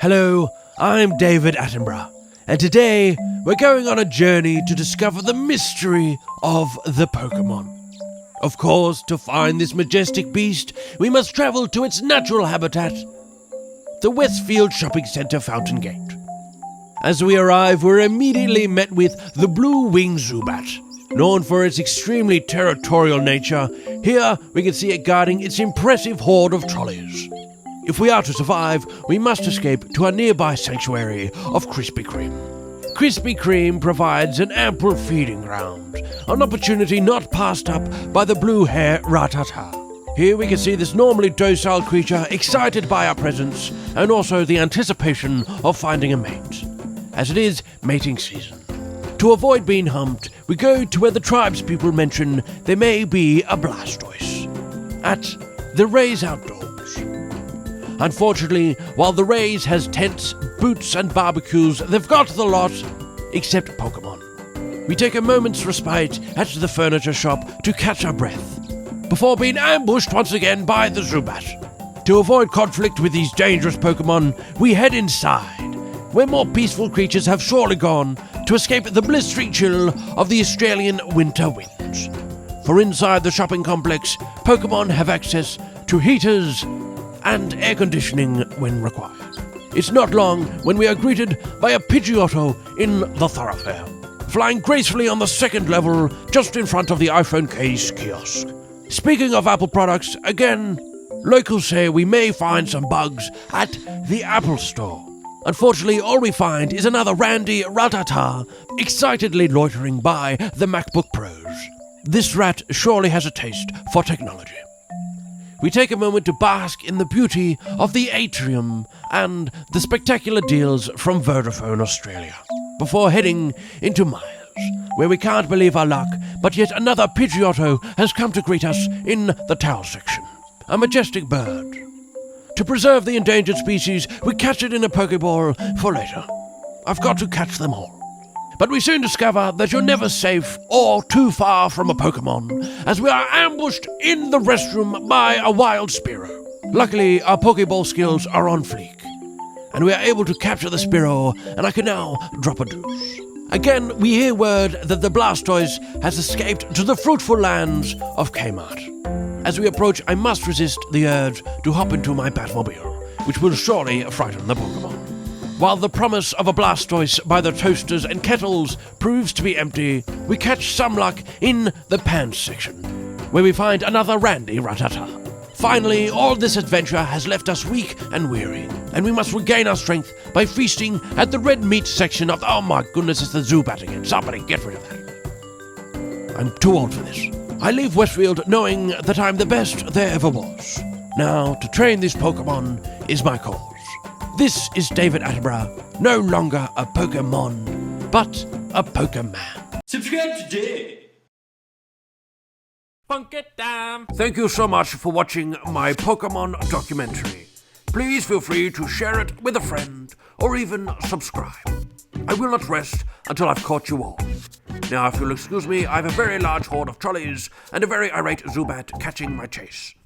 Hello, I'm David Attenborough, and today we're going on a journey to discover the mystery of the Pokemon. Of course, to find this majestic beast, we must travel to its natural habitat, the Westfield Shopping Centre Fountain Gate. As we arrive, we're immediately met with the blue-winged Zubat. Known for its extremely territorial nature, here we can see it guarding its impressive horde of trolleys. If we are to survive, we must escape to a nearby sanctuary of Krispy Kreme. Krispy Kreme provides an ample feeding ground, an opportunity not passed up by the blue hair Rattata. Here we can see this normally docile creature excited by our presence and also the anticipation of finding a mate, as it is mating season. To avoid being humped, we go to where the tribespeople mention there may be a Blastoise, at the Rays Outdoors. Unfortunately, while the Rays has tents, boots and barbecues, they've got the lot, except Pokemon. We take a moment's respite at the furniture shop to catch our breath, before being ambushed once again by the Zubat. To avoid conflict with these dangerous Pokemon, we head inside, where more peaceful creatures have surely gone, to escape the blistering chill of the Australian winter winds. For inside the shopping complex, Pokemon have access to heaters and air conditioning when required. It's not long when we are greeted by a Pidgeotto in the thoroughfare, flying gracefully on the second level just in front of the iPhone case kiosk. Speaking of Apple products, again, locals say we may find some bugs at the Apple Store. Unfortunately, all we find is another randy Rattata excitedly loitering by the MacBook Pros. This rat surely has a taste for technology. We take a moment to bask in the beauty of the atrium and the spectacular deals from Vodafone Australia, before heading into Myers, where we can't believe our luck, but yet another Pidgeotto has come to greet us in the towel section. A majestic bird. To preserve the endangered species, we catch it in a Pokeball for later. I've got to catch them all. But we soon discover that you're never safe or too far from a Pokemon, as we are ambushed in the restroom by a wild Spearow. Luckily, our Pokeball skills are on fleek, and we are able to capture the Spearow, and I can now drop a deuce. Again, we hear word that the Blastoise has escaped to the fruitful lands of Kmart. As we approach, I must resist the urge to hop into my Batmobile, which will surely frighten the Pokemon. While the promise of a Blastoise by the toasters and kettles proves to be empty, we catch some luck in the pants section, where we find another randy Rattata. Finally, all this adventure has left us weak and weary, and we must regain our strength by feasting at the red meat section of oh my goodness, it's the Zubat again. Somebody get rid of that. I'm too old for this. I leave Westfield knowing that I'm the best there ever was. Now, to train this Pokemon is my cause. This is David Attenborough, no longer a Pokemon, but a Pokeman. Subscribe today! Punk it down! Thank you so much for watching my Pokemon documentary. Please feel free to share it with a friend, or even subscribe. I will not rest until I've caught you all. Now, if you'll excuse me, I have a very large horde of trolleys and a very irate Zubat catching my chase.